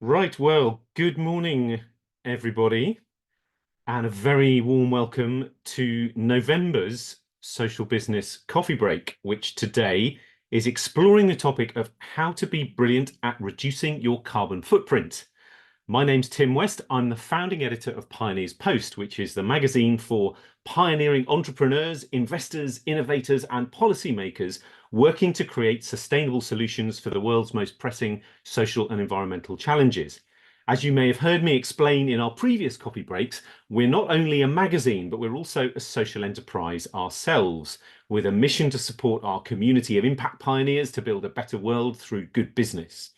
Right, well, good morning, everybody, and a very warm welcome to November's Social Business Coffee Break, which today is exploring the topic of how to be brilliant at reducing your carbon footprint. My name's Tim West. I'm the founding editor of Pioneers Post, which is the magazine for pioneering entrepreneurs, investors, innovators, and policymakers working to create sustainable solutions for the world's most pressing social and environmental challenges. As you may have heard me explain in our previous coffee breaks, we're not only a magazine, but we're also a social enterprise ourselves, with a mission to support our community of impact pioneers to build a better world through good business.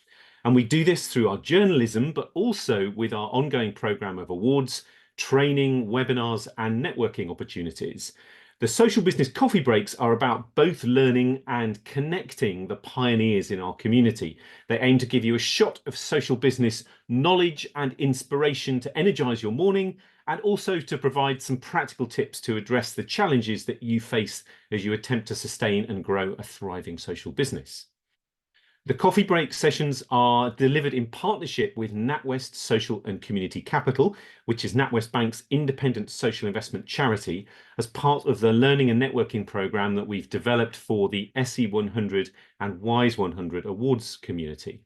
And we do this through our journalism, but also with our ongoing program of awards, training, webinars, and networking opportunities. The social business coffee breaks are about both learning and connecting the pioneers in our community. They aim to give you a shot of social business knowledge and inspiration to energize your morning, and also to provide some practical tips to address the challenges that you face as you attempt to sustain and grow a thriving social business. The coffee break sessions are delivered in partnership with NatWest Social and Community Capital, which is NatWest Bank's independent social investment charity, as part of the learning and networking program that we've developed for the SE100 and WISE 100 awards community.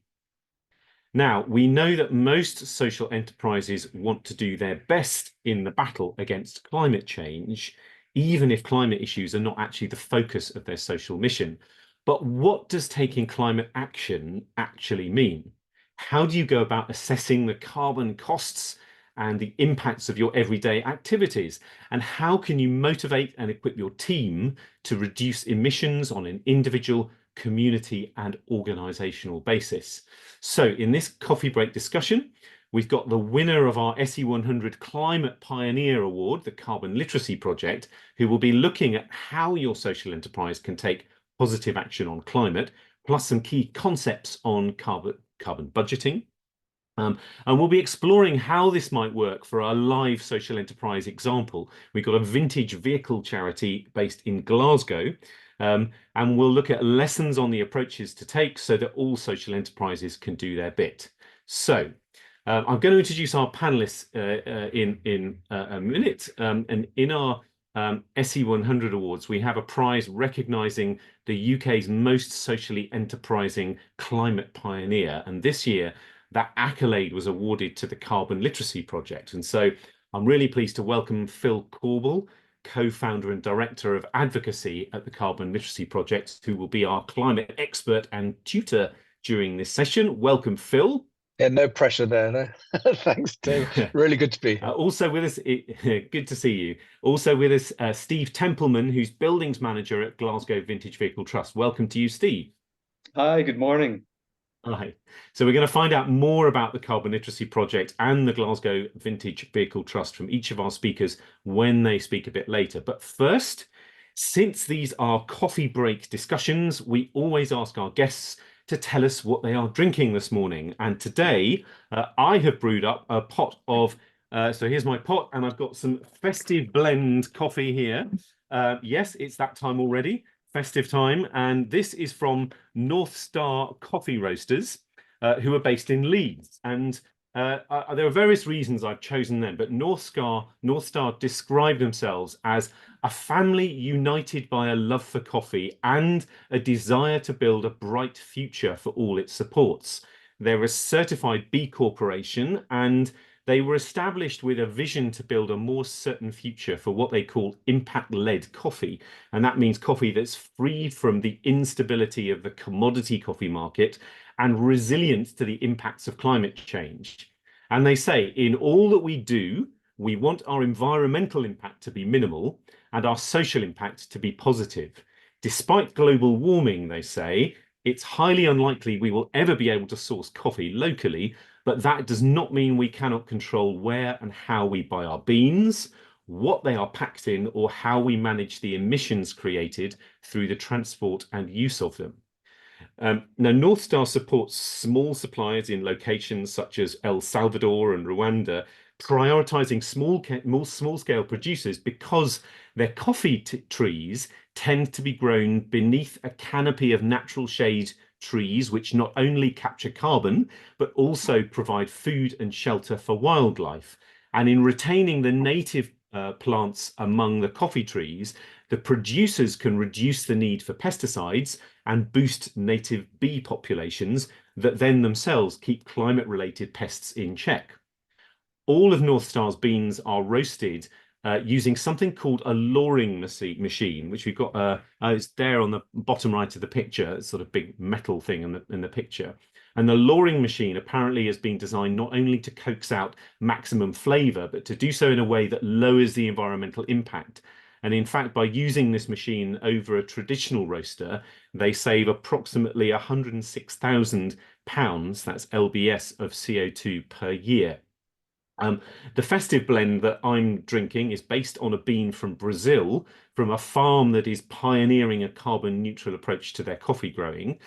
Now, we know that most social enterprises want to do their best in the battle against climate change, even if climate issues are not actually the focus of their social mission. But what does taking climate action actually mean? How do you go about assessing the carbon costs and the impacts of your everyday activities? And how can you motivate and equip your team to reduce emissions on an individual, community, and organizational basis? So in this coffee break discussion, we've got the winner of our SE100 Climate Pioneer Award, the Carbon Literacy Project, who will be looking at how your social enterprise can take positive action on climate, plus some key concepts on carbon budgeting. And we'll be exploring how this might work for our live social enterprise example. We've got a vintage vehicle charity based in Glasgow, and we'll look at lessons on the approaches to take so that all social enterprises can do their bit. So I'm going to introduce our panelists in a minute. And in our SE100 Awards, we have a prize recognising the UK's most socially enterprising climate pioneer. And this year, that accolade was awarded to the Carbon Literacy Project. And so I'm really pleased to welcome Phil Corbell, co-founder and director of advocacy at the Carbon Literacy Project, who will be our climate expert and tutor during this session. Welcome, Phil. Yeah, no pressure there. No. Thanks, Tim. Really good to be here. Also with us, good to see you. Also with us, Steve Templeman, who's buildings manager at Glasgow Vintage Vehicle Trust. Welcome to you, Steve. Hi, good morning. Hi. So we're going to find out more about the Carbon Literacy Project and the Glasgow Vintage Vehicle Trust from each of our speakers when they speak a bit later. But first, since these are coffee break discussions, we always ask our guests to tell us what they are drinking this morning. And today, I have brewed up a pot of, so here's my pot, and I've got some festive blend coffee here. Yes, it's that time already. Festive time, and this is from North Star Coffee Roasters, who are based in Leeds. And there are various reasons I've chosen them, but North Star describe themselves as a family united by a love for coffee and a desire to build a bright future for all it supports. They're a certified B Corporation, and they were established with a vision to build a more certain future for what they call impact-led coffee. And that means coffee that's free from the instability of the commodity coffee market and resilient to the impacts of climate change. And they say, in all that we do, we want our environmental impact to be minimal and our social impact to be positive. Despite global warming, they say, it's highly unlikely we will ever be able to source coffee locally, but that does not mean we cannot control where and how we buy our beans, what they are packed in, or how we manage the emissions created through the transport and use of them. Now, North Star supports small suppliers in locations such as El Salvador and Rwanda, prioritizing small-scale producers because their coffee trees tend to be grown beneath a canopy of natural shade trees which not only capture carbon, but also provide food and shelter for wildlife. And in retaining the native plants among the coffee trees, the producers can reduce the need for pesticides and boost native bee populations that then themselves keep climate-related pests in check. All of North Star's beans are roasted using something called a loring machine, which we've got, it's there on the bottom right of the picture, it's sort of big metal thing in the picture. And the loring machine apparently has been designed not only to coax out maximum flavour, but to do so in a way that lowers the environmental impact. And in fact, by using this machine over a traditional roaster, they save approximately 106,000 pounds, that's LBS, of CO2 per year. The festive blend that I'm drinking is based on a bean from Brazil, from a farm that is pioneering a carbon neutral approach to their coffee growing.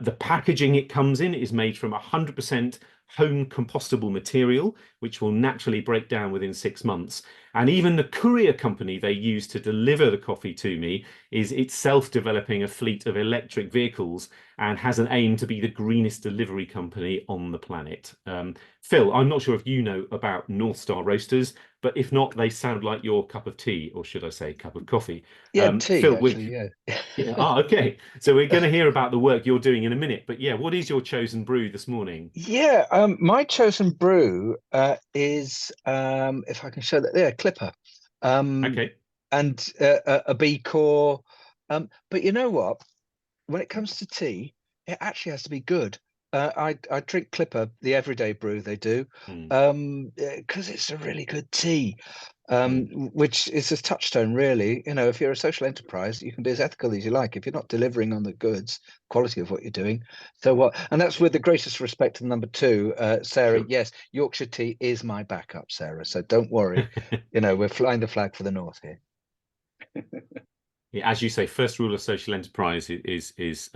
The packaging it comes in is made from 100% home compostable material, which will naturally break down within 6 months. And even the courier company they use to deliver the coffee to me is itself developing a fleet of electric vehicles and has an aim to be the greenest delivery company on the planet. Phil, I'm not sure if you know about North Star Roasters, but if not, they sound like your cup of tea, or should I say cup of coffee. Yeah, tea, Phil, actually, yeah. yeah, okay. So we're going to hear about the work you're doing in a minute, but yeah, what is your chosen brew this morning? Yeah, my chosen brew is, if I can show that, yeah, Clipper. Okay. And a B core. But you know what? When it comes to tea, it actually has to be good. I drink Clipper, the everyday brew they do, because it's a really good tea, which is a touchstone, really. You know, if you're a social enterprise, you can be as ethical as you like. If you're not delivering on the goods, quality of what you're doing, so what? And that's with the greatest respect to number two, Sarah. Sure. Yes, Yorkshire tea is my backup, Sarah. So don't worry. You know, we're flying the flag for the north here. Yeah, as you say, first rule of social enterprise is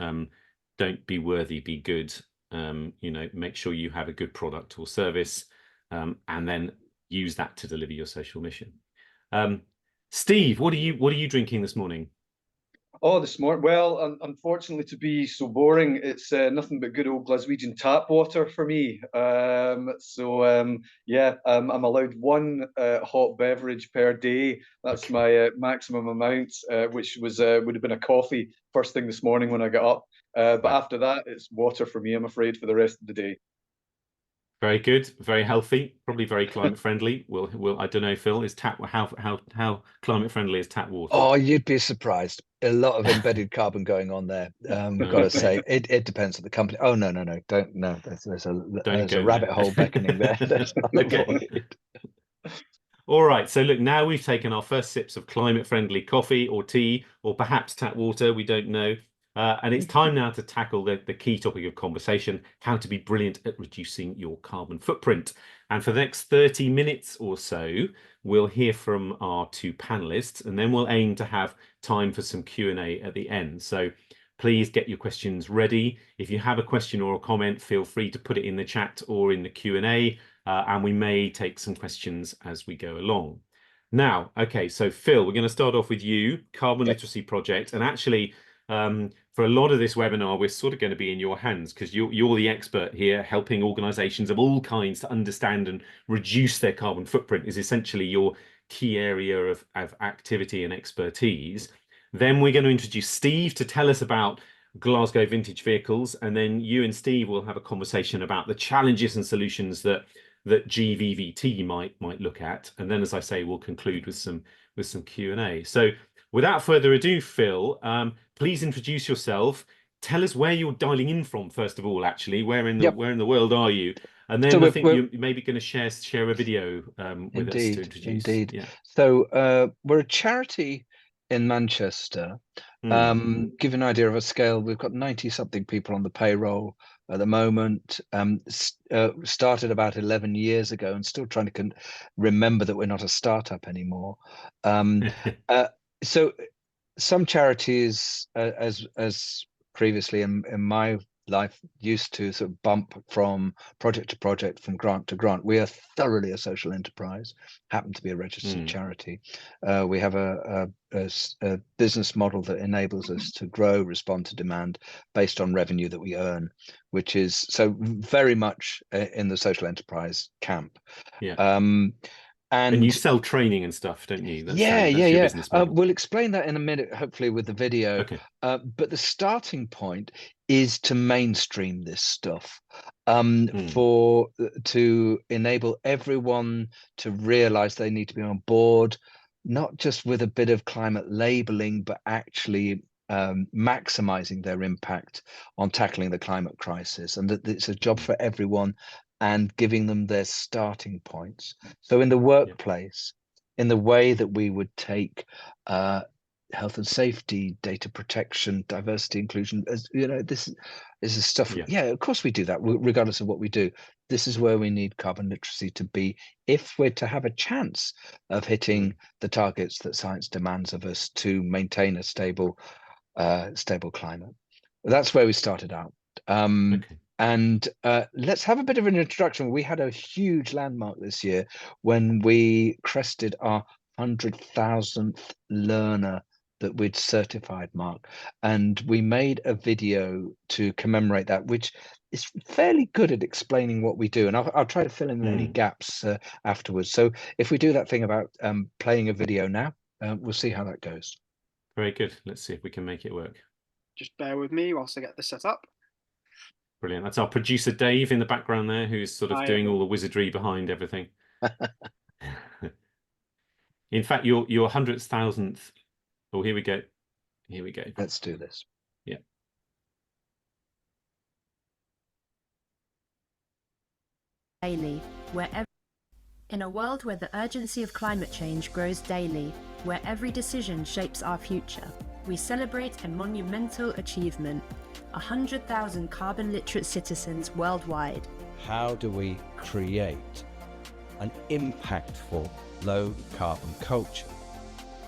don't be worthy, be good. You know, make sure you have a good product or service, and then use that to deliver your social mission. Steve, what are you drinking this morning? Oh, this morning. Well, unfortunately, to be so boring, it's nothing but good old Glaswegian tap water for me. Yeah, I'm allowed one hot beverage per day. That's Okay. my maximum amount, which was would have been a coffee first thing this morning when I got up. But Right. after that, it's water for me, I'm afraid, for the rest of the day. Very good, very healthy, probably very climate friendly. I don't know, Phil, is tap how climate friendly is tap water? Oh, you'd be surprised. A lot of embedded carbon going on there. Got to Okay. say, it depends on the company. Oh no, no, no, don't no. Don't There's a go there. rabbit hole beckoning there. Let's not Okay. avoid. All right. So look, now we've taken our first sips of climate-friendly coffee or tea, or perhaps tap water, we don't know. And it's time now to tackle the key topic of conversation, how to be brilliant at reducing your carbon footprint. And for the next 30 minutes or so, we'll hear from our two panelists, and then we'll aim to have time for some Q&A at the end. So please get your questions ready. If you have a question or a comment, feel free to put it in the chat or in the Q&A. And we may take some questions as we go along. Now, okay, so Phil, we're going to start off with you, Carbon Okay. Literacy Project. And actually, for a lot of this webinar, we're sort of going to be in your hands because you're the expert here, helping organizations of all kinds to understand and reduce their carbon footprint is essentially your key area of activity and expertise. Then we're going to introduce Steve to tell us about Glasgow Vintage Vehicles, and then you and Steve will have a conversation about the challenges and solutions that GVVT might look at, and then, as I say, we'll conclude with some Q&A. So, without further ado, Phil, please introduce yourself. Tell us where you're dialing in from, first of all. Actually, where in Yep. the world are you? And So then I think we're you're maybe going to share a video with us to indeed, introduce. indeed. Yeah. So we're a charity in Manchester. Mm. Give you an idea of a scale, we've got 90 something people on the payroll at the moment. Started about 11 years ago and still trying to remember that we're not a startup anymore. So some charities, as previously in my life used to sort of bump from project to project, from grant to grant. We are thoroughly a social enterprise, happen to be a registered charity. We have a business model that enables us to grow, respond to demand based on revenue that we earn, which is so very much in the social enterprise camp. Yeah. And you sell training and stuff, don't you? That's your business model. We'll explain that in a minute, hopefully with the video. Okay. But the starting point is to mainstream this stuff, to enable everyone to realize they need to be on board, not just with a bit of climate labeling, but actually maximizing their impact on tackling the climate crisis, and that it's a job for everyone, and giving them their starting points. So in the workplace, in the way that we would take health and safety, data protection, diversity, inclusion, as you know, this is stuff. Yeah, of course we do that, regardless of what we do. This is where we need carbon literacy to be, if we're to have a chance of hitting the targets that science demands of us to maintain a stable climate. That's where we started out. And let's have a bit of an introduction. We had a huge landmark this year when we crested our 100,000th learner that we'd certified, Mark. And we made a video to commemorate that, which is fairly good at explaining what we do. And I'll try to fill in any gaps afterwards. So if we do that thing about playing a video now, we'll see how that goes. Very good. Let's see if we can make it work. Just bear with me whilst I get this set up. Brilliant. That's our producer Dave in the background there, who's sort of doing all the wizardry behind everything. In fact, your 100,000th. Oh, here we go. Here we go. Let's do this. Yeah. Daily, wherever. In a world where the urgency of climate change grows daily, where every decision shapes our future, we celebrate a monumental achievement: 100,000 carbon literate citizens worldwide. How do we create an impactful low carbon culture?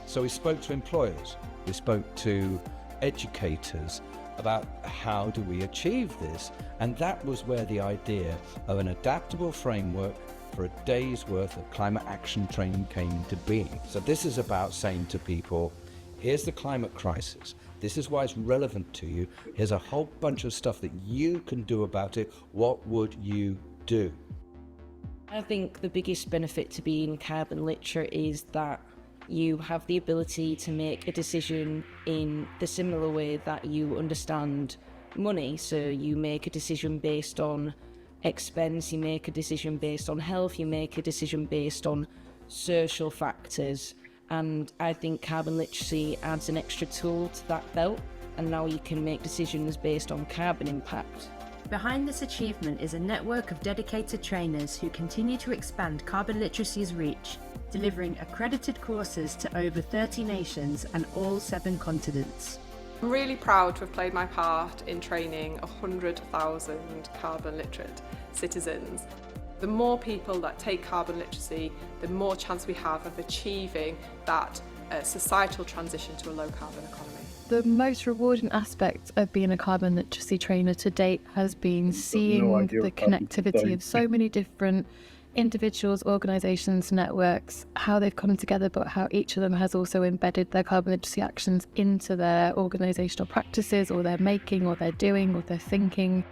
So we spoke to employers, we spoke to educators about how do we achieve this, and that was where the idea of an adaptable framework for a day's worth of climate action training came into being. So this is about saying to people, here's the climate crisis, this is why it's relevant to you, here's a whole bunch of stuff that you can do about it, what would you do? I think the biggest benefit to being carbon literate is that you have the ability to make a decision in the similar way that you understand money. So you make a decision based on expense, you make a decision based on health, you make a decision based on social factors. And I think carbon literacy adds an extra tool to that belt, and now you can make decisions based on carbon impact. Behind this achievement is a network of dedicated trainers who continue to expand carbon literacy's reach, delivering accredited courses to over 30 nations and all 7 continents. I'm really proud to have played my part in training 100,000 carbon literate citizens. The more people that take carbon literacy, the more chance we have of achieving that societal transition to a low carbon economy. The most rewarding aspect of being a carbon literacy trainer to date has been seeing the connectivity of so many different individuals, organisations, networks, how they've come together, but how each of them has also embedded their carbon literacy actions into their organisational practices, or their making, or their doing, or their thinking.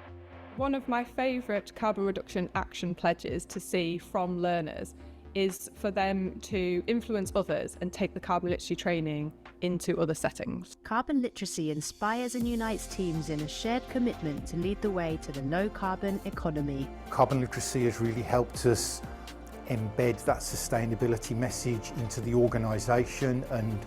One of my favourite carbon reduction action pledges to see from learners is for them to influence others and take the carbon literacy training into other settings. Carbon literacy inspires and unites teams in a shared commitment to lead the way to the low carbon economy. Carbon literacy has really helped us embed that sustainability message into the organisation and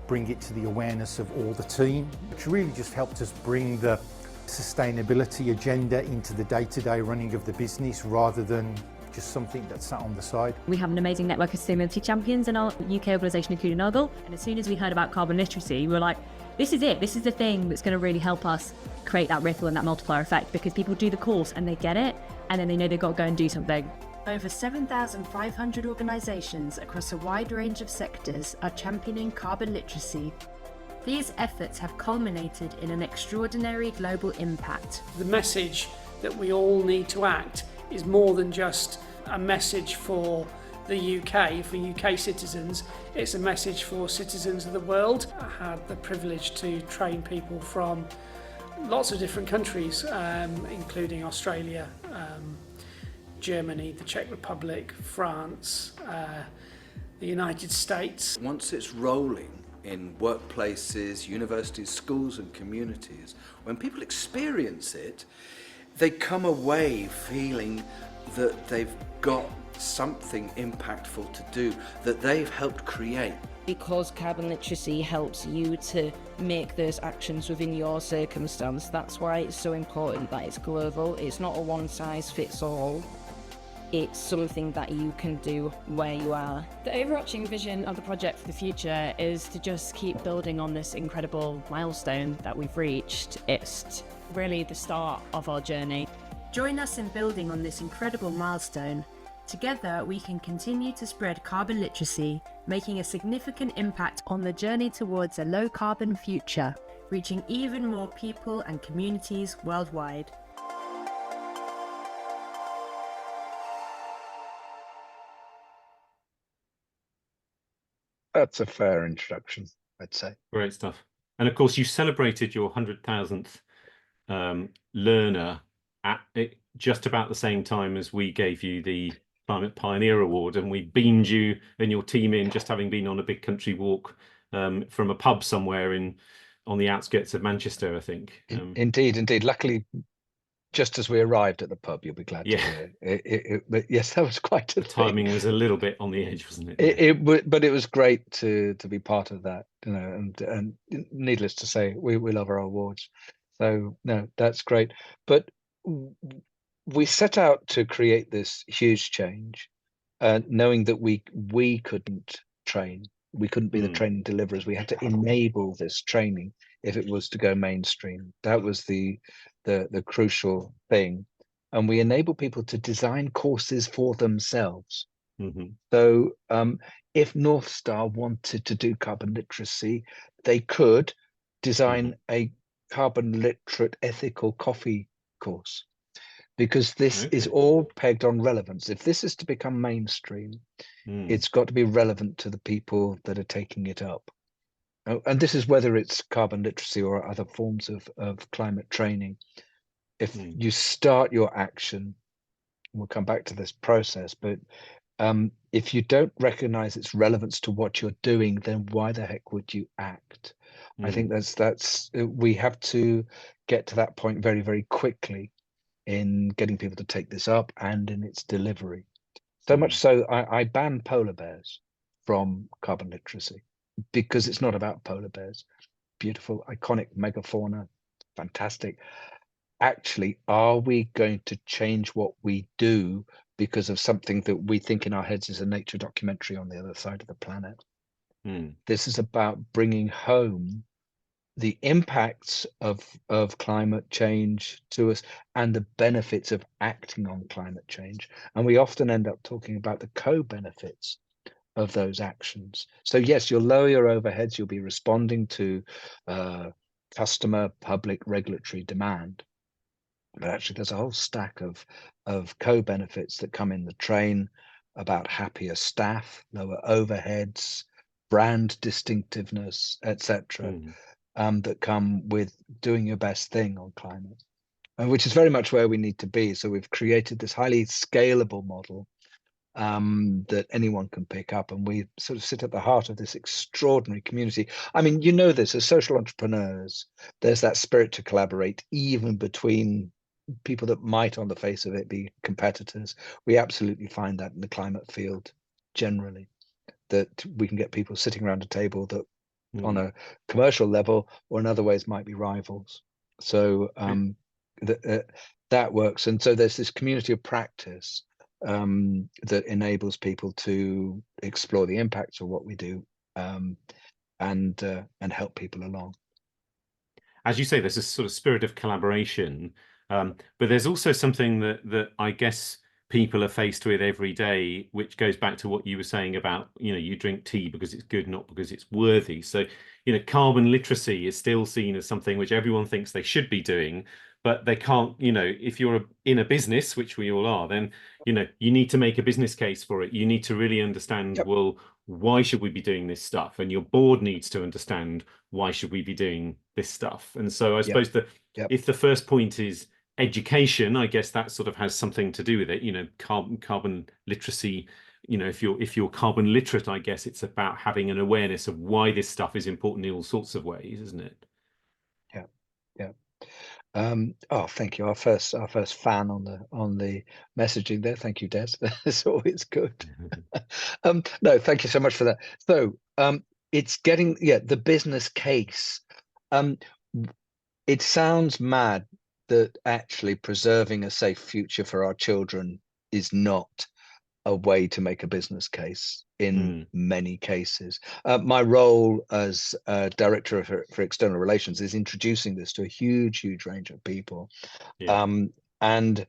bring it to the awareness of all the team, which really just helped us bring the sustainability agenda into the day-to-day running of the business rather than just something that's sat on the side. We have an amazing network of sustainability champions in our UK organisation, including Noggle, and as soon as we heard about carbon literacy, we were like, this is it, this is the thing that's going to really help us create that ripple and that multiplier effect, because people do the course and they get it, and then they know they've got to go and do something. Over 7,500 organisations across a wide range of sectors are championing carbon literacy. These efforts have culminated in an extraordinary global impact. The message that we all need to act is more than just a message for the UK, for UK citizens. It's a message for citizens of the world. I had the privilege to train people from lots of different countries, including Australia, Germany, the Czech Republic, France, the United States. Once it's rolling in workplaces, universities, schools and communities, when people experience it, they come away feeling that they've got something impactful to do, that they've helped create. Because carbon literacy helps you to make those actions within your circumstance, that's why it's so important that it's global. It's not a one-size-fits-all. It's something that you can do where you are. The overarching vision of the project for the future is to just keep building on this incredible milestone that we've reached. It's really the start of our journey. Join us in building on this incredible milestone. Together, we can continue to spread carbon literacy, making a significant impact on the journey towards a low-carbon future, reaching even more people and communities worldwide. That's a fair introduction, I'd say. Great stuff. And of course, you celebrated your 100,000th learner at just about the same time as we gave you the Climate Pioneer Award, and we beamed you and your team in, just having been on a big country walk from a pub somewhere on the outskirts of Manchester, I think. Indeed. Luckily, just as we arrived at the pub, you'll be glad to hear. But yes, that was quite a the timing was a little bit on the edge, wasn't it? But it was great to be part of that, and needless to say, we love our awards. So no, that's great. But we set out to create this huge change, knowing that we couldn't train. We couldn't be the training deliverers. We had to enable this training if it was to go mainstream. That was the crucial thing. And we enable people to design courses for themselves. So if North Star wanted to do carbon literacy, they could design a carbon literate ethical coffee course, because this is all pegged on relevance. If this is to become mainstream, it's got to be relevant to the people that are taking it up. And this is whether it's carbon literacy or other forms of climate training. If you start your action, we'll come back to this process, but if you don't recognize its relevance to what you're doing, then why the heck would you act? I think that's we have to get to that point very, very quickly in getting people to take this up and in its delivery. So much so, I banned polar bears from carbon literacy because it's not about polar bears. Beautiful, iconic megafauna, fantastic. Actually, are we going to change what we do because of something that we think in our heads is a nature documentary on the other side of the planet? This is about bringing home the impacts of climate change to us and the benefits of acting on climate change. And we often end up talking about the co-benefits of those actions. So yes, you'll lower your overheads, you'll be responding to customer, public, regulatory demand. But actually there's a whole stack of co-benefits that come in the train about happier staff, lower overheads, brand distinctiveness, etc., that come with doing your best thing on climate, which is very much where we need to be. So we've created this highly scalable model that anyone can pick up, and we sort of sit at the heart of this extraordinary community. I mean, you know this, as social entrepreneurs, there's that spirit to collaborate even between people that might on the face of it be competitors. We absolutely find that in the climate field generally, that we can get people sitting around a table that on a commercial level or in other ways might be rivals. So that works. And so there's this community of practice that enables people to explore the impacts of what we do and help people along. As you say, there's a sort of spirit of collaboration, but there's also something that I guess people are faced with every day, which goes back to what you were saying about, you drink tea because it's good, not because it's worthy. So, carbon literacy is still seen as something which everyone thinks they should be doing, but they can't, if you're in a business, which we all are, then, you need to make a business case for it. You need to really understand, well, why should we be doing this stuff? And your board needs to understand, why should we be doing this stuff? And so I suppose that if the first point is education, I guess that sort of has something to do with it. Carbon literacy, if you're carbon literate, I guess it's about having an awareness of why this stuff is important in all sorts of ways, isn't it? Oh, thank you. Our first fan on the messaging there. Thank you, Des. That's always good. No, thank you so much for that. So it's getting the business case. It sounds mad that actually preserving a safe future for our children is not a way to make a business case in many cases. My role as director for external relations is introducing this to a huge range of people. And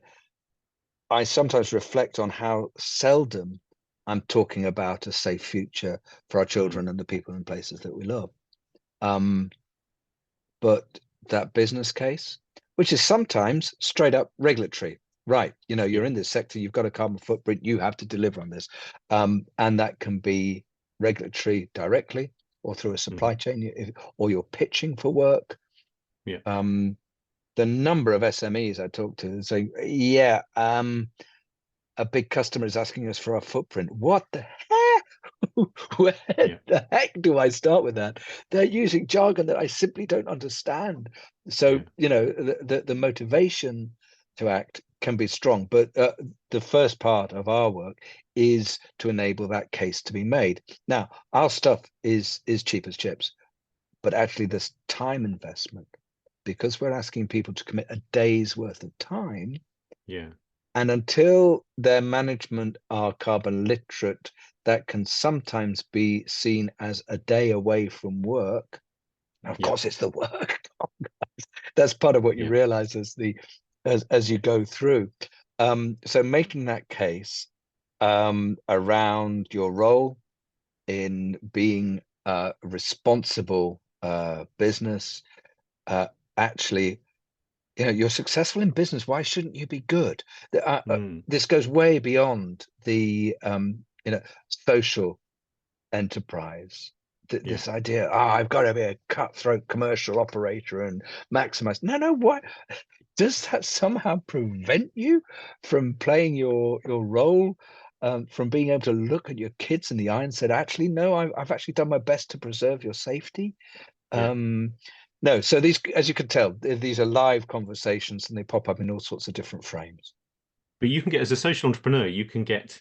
I sometimes reflect on how seldom I'm talking about a safe future for our children and the people and places that we love. But that business case, which is sometimes straight up regulatory, right? You're in this sector, you've got a carbon footprint, you have to deliver on this. And that can be regulatory directly or through a supply chain, or you're pitching for work. The number of SMEs I talk to say, a big customer is asking us for our footprint. What the heck? Where the heck do I start with that? They're using jargon that I simply don't understand. So, the motivation to act can be strong, but the first part of our work is to enable that case to be made. Now, our stuff is cheap as chips, but actually this time investment, because we're asking people to commit a day's worth of time. And until their management are carbon literate, that can sometimes be seen as a day away from work. Now, of course, it's the work. That's part of what you realize as you go through. So making that case around your role in being a responsible business, actually, you're successful in business. Why shouldn't you be good? This goes way beyond the social enterprise. This idea, I've got to be a cutthroat commercial operator and maximize. No, what does that somehow prevent you from playing your role, from being able to look at your kids in the eye and said, actually, no, I've actually done my best to preserve your safety. No, so these, as you can tell, these are live conversations and they pop up in all sorts of different frames. But you can get, as a social entrepreneur, you can get,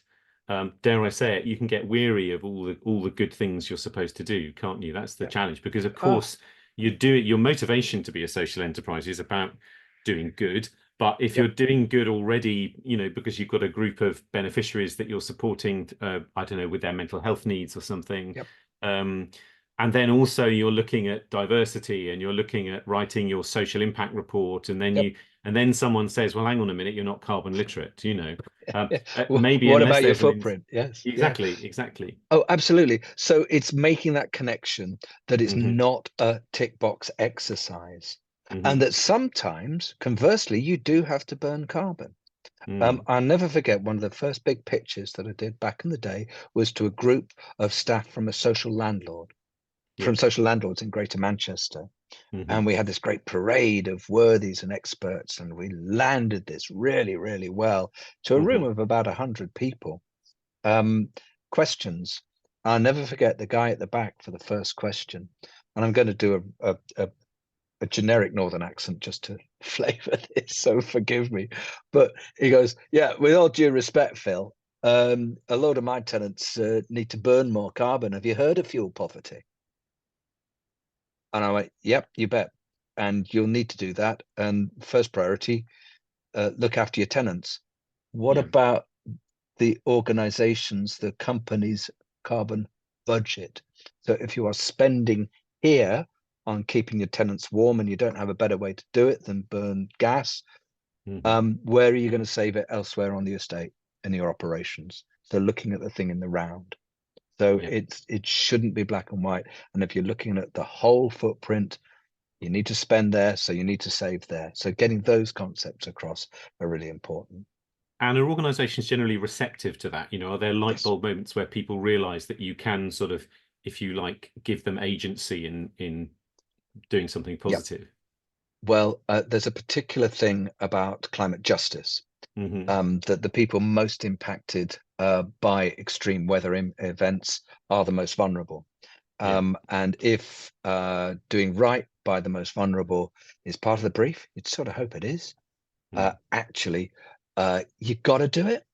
dare I say it, you can get weary of all the good things you're supposed to do, can't you? That's the challenge, because of course your motivation to be a social enterprise is about doing good. But if you're doing good already, because you've got a group of beneficiaries that you're supporting, I don't know, with their mental health needs or something, and then also you're looking at diversity and you're looking at writing your social impact report, and then then someone says, well, hang on a minute, you're not carbon literate, maybe. What about your footprint? Exactly. Oh, absolutely. So it's making that connection that it's not a tick box exercise, and that sometimes, conversely, you do have to burn carbon. I'll never forget one of the first big pitches that I did back in the day was to a group of staff from a social landlord. From social landlords in Greater Manchester. And we had this great parade of worthies and experts, and we landed this really, really well to a room of about 100 people. Questions. I'll never forget the guy at the back for the first question. And I'm going to do a generic northern accent just to flavor this, so forgive me. But he goes, with all due respect, Phil, a load of my tenants need to burn more carbon. Have you heard of fuel poverty? And I went, yep, you bet. And you'll need to do that. And first priority, look after your tenants. What about the organizations, the company's carbon budget? So if you are spending here on keeping your tenants warm and you don't have a better way to do it than burn gas, where are you going to save it elsewhere on the estate? in your operations. So looking at the thing in the round. So it shouldn't be black and white. And if you're looking at the whole footprint, you need to spend there, so you need to save there. So getting those concepts across are really important. And are organizations generally receptive to that? You know, are there light bulb moments where people realize that you can sort of, if you like, give them agency in doing something positive? Well, there's a particular thing about climate justice, that the people most impacted by extreme weather events are the most vulnerable. And if doing right by the most vulnerable is part of the brief, you'd sort of hope it is. Actually, you've got to do it.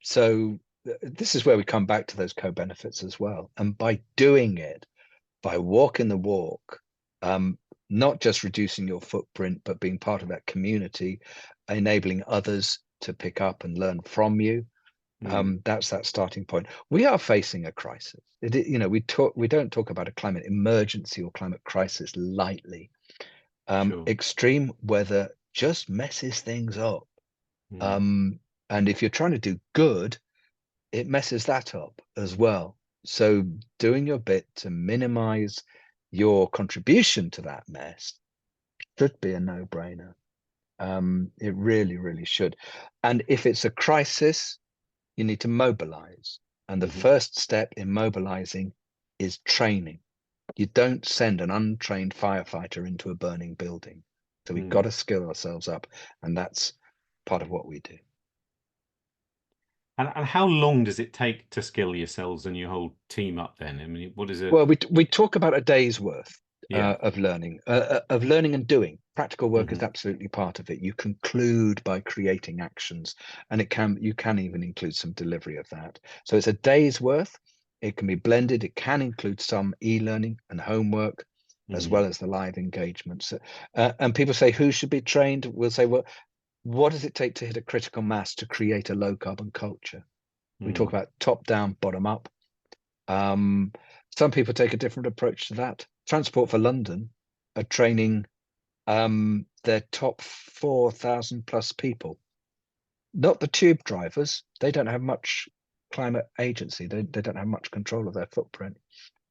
So this is where we come back to those co-benefits as well. And by doing it, by walking the walk, not just reducing your footprint, but being part of that community, enabling others to pick up and learn from you. That's that starting point. We are facing a crisis. You know, we don't talk about a climate emergency or climate crisis lightly. Extreme weather just messes things up. And if you're trying to do good, it messes that up as well. So doing your bit to minimize your contribution to that mess should be a no-brainer. It really, really should. And if it's a crisis, you need to mobilize. And the first step in mobilizing is training. You don't send an untrained firefighter into a burning building. So we've got to skill ourselves up. And that's part of what we do. And how long does it take to skill yourselves and your whole team up then? I mean, what is it? Well, we talk about a day's worth of learning and doing. Practical work is absolutely part of it. You conclude by creating actions, and you can even include some delivery of that. So it's a day's worth. It can be blended. It can include some e-learning and homework, as well as the live engagements. And people say, who should be trained? We'll say, well, what does it take to hit a critical mass to create a low carbon culture? We talk about top down, bottom up. Some people take a different approach to that. Transport for London are training their top 4,000 plus people, not the tube drivers. They don't have much climate agency. They don't have much control of their footprint,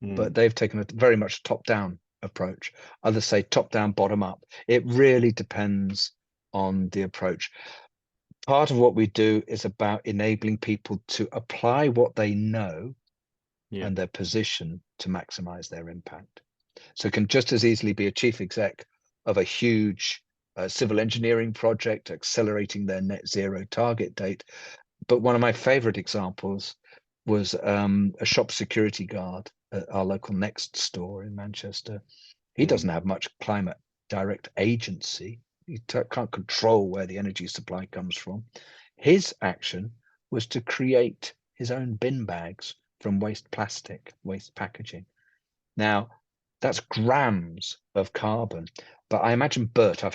but they've taken a very much top down approach. Others say top down, bottom up. It really depends on the approach. Part of what we do is about enabling people to apply what they know and their position to maximize their impact. So it can just as easily be a chief exec of a huge civil engineering project accelerating their net zero target date. But one of my favorite examples was a shop security guard at our local Next store in Manchester. He doesn't have much climate direct agency. He can't control where the energy supply comes from. His action was to create his own bin bags from waste plastic, waste packaging. Now, that's grams of carbon. But I imagine Bert, I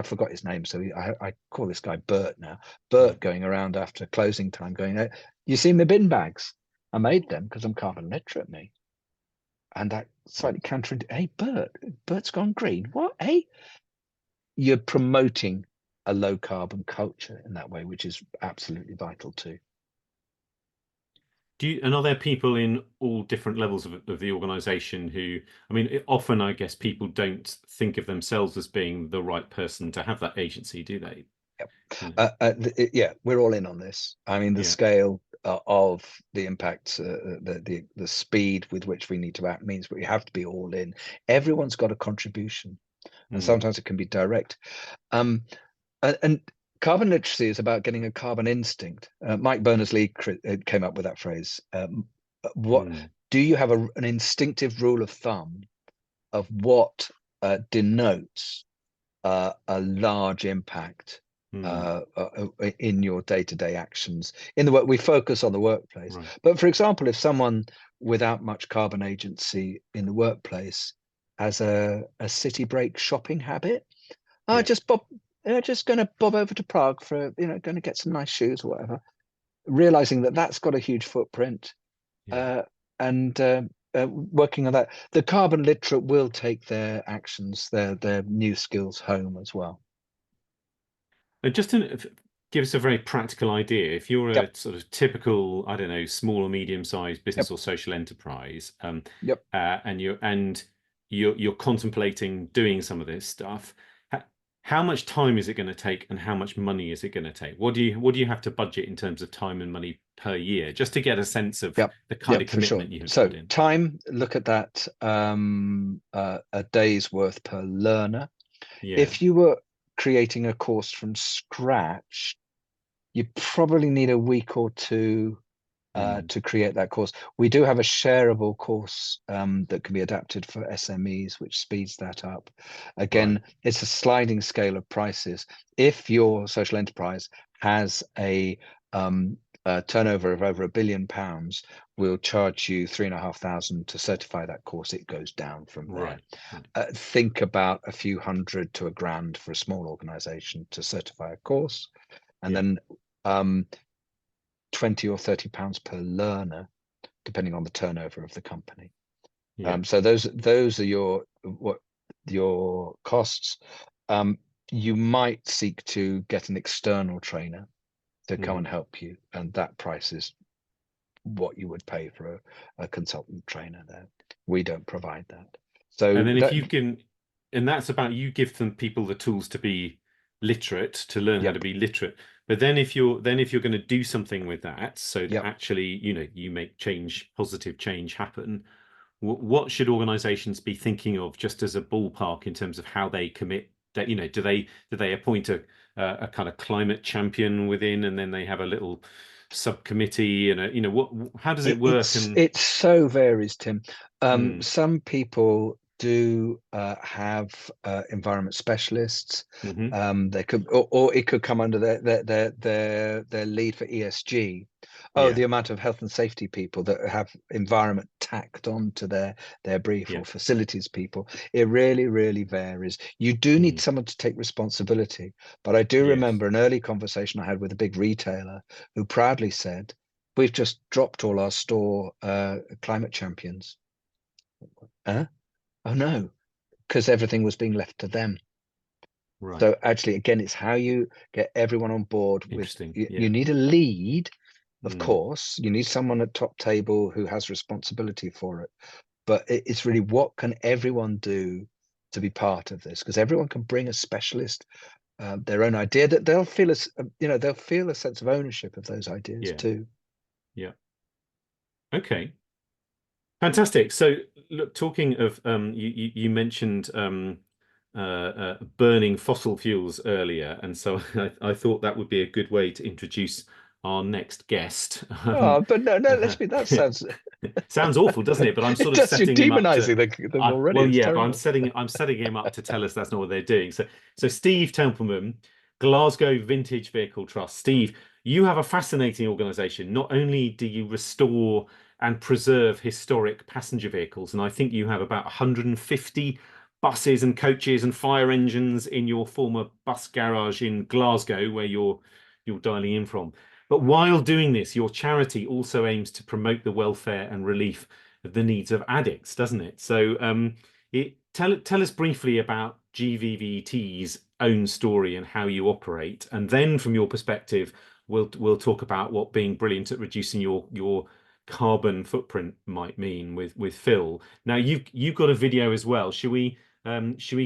forgot his name, so I call this guy Bert now. Bert going around after closing time going, you see my bin bags? I made them because I'm carbon literate, me. And that slightly hey, Bert's gone green. What, hey? You're promoting a low carbon culture in that way, which is absolutely vital too. And are there people in all different levels of the organization who, I mean, often I guess people don't think of themselves as being the right person to have that agency, do they? Yeah, we're all in on this. I mean, the scale of the impact, the speed with which we need to act means we have to be all in. Everyone's got a contribution. And sometimes it can be direct. And carbon literacy is about getting a carbon instinct. Mike Berners-Lee came up with that phrase. Do you have an instinctive rule of thumb of what denotes a large impact in your day-to-day actions? In the work, we focus on the workplace. But for example, if someone without much carbon agency in the workplace has a city break shopping habit, just going to bob over to Prague for, going to get some nice shoes or whatever, realizing that that's got a huge footprint, and working on that. The carbon literate will take their actions, their new skills home as well. Just give us a very practical idea. If you're a sort of typical, I don't know, small or medium-sized business or social enterprise, and you're contemplating doing some of this stuff, how much time is it going to take, and how much money is it going to take? What do you have to budget in terms of time and money per year, just to get a sense of the kind of commitment you have so put in? Time, look at that, a day's worth per learner. If you were creating a course from scratch, you probably need a week or two to create that course. We do have a shareable course that can be adapted for SMEs, which speeds that up. Again, it's a sliding scale of prices. If your social enterprise has a turnover of over £1 billion, we'll charge you £3,500 to certify that course. It goes down from there. Think about a few hundred to £1,000 for a small organization to certify a course, and then £20 or £30 per learner, depending on the turnover of the company. So those are your costs. You might seek to get an external trainer to come and help you, and that price is what you would pay for a consultant trainer there. We don't provide that. So and then if you can, and that's about, you give them people the tools to be literate, to learn how to be literate. But then if you're going to do something with that, so that actually, you make positive change happen, what should organizations be thinking of, just as a ballpark, in terms of how they commit? That, do they appoint a kind of climate champion within, and then they have a little subcommittee, and how does it work? It so varies, Tim. Some people do have environment specialists. They could, or it could come under their lead for ESG. The amount of health and safety people that have environment tacked onto their brief, or facilities people. It really varies. You do need someone to take responsibility. But I do remember an early conversation I had with a big retailer who proudly said, "We've just dropped all our store climate champions." Oh no, because everything was being left to them. So actually, again, it's how you get everyone on board. You need a lead, of course. You need someone at top table who has responsibility for it. But it's really, what can everyone do to be part of this? Because everyone can bring a specialist, their own idea, that they'll feel they'll feel a sense of ownership of those ideas too. Okay. Fantastic. So, look, talking of, you mentioned burning fossil fuels earlier, and so I thought that would be a good way to introduce our next guest. But no, that sounds sounds awful, doesn't it? But I'm sort of setting him up to, them already. Well, yeah, but I'm setting him up to tell us that's not what they're doing. So Steve Templeman, Glasgow Vintage Vehicle Trust. Steve, you have a fascinating organisation. Not only do you restore and preserve historic passenger vehicles, and I think you have about 150 buses and coaches and fire engines in your former bus garage in Glasgow, where you're dialing in from. But while doing this, your charity also aims to promote the welfare and relief of the needs of addicts, doesn't it? So tell us briefly about GVVT's own story and how you operate, and then from your perspective, we'll talk about what being brilliant at reducing your carbon footprint might mean with Phil. Now you've got a video as well. Should we